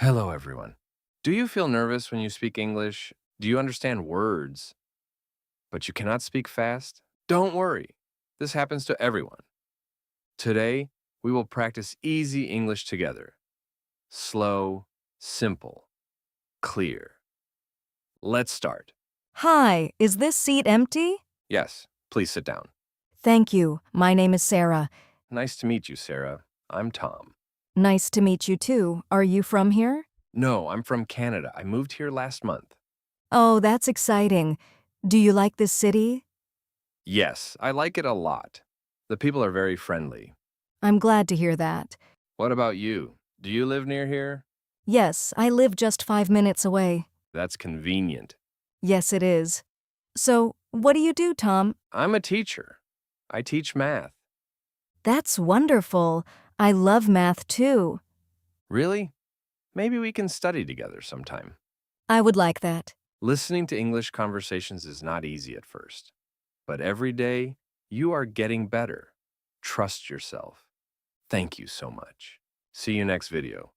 Hello, everyone. Do you feel nervous when you speak English? Do you understand words, but you cannot speak fast? Don't worry. This happens to everyone. Today, we will practice easy English together. Slow, simple, clear. Let's start. Hi, is this seat empty? Yes, please sit down. Thank you. My name is Sarah. Nice to meet you, Sarah. I'm Tom. Nice to meet you too. Are you from here? No, I'm from Canada. I moved here last month. Oh, that's exciting. Do you like this city? Yes, I like it a lot. The people are very friendly. I'm glad to hear that. What about you? Do you live near here? Yes, I live just 5 minutes away. That's convenient. Yes, it is. So, what do you do, Tom? I'm a teacher. I teach math. That's wonderful. I love math too. Really? Maybe we can study together sometime. I would like that. Listening to English conversations is not easy at first, but every day you are getting better. Trust yourself. Thank you so much. See you next video.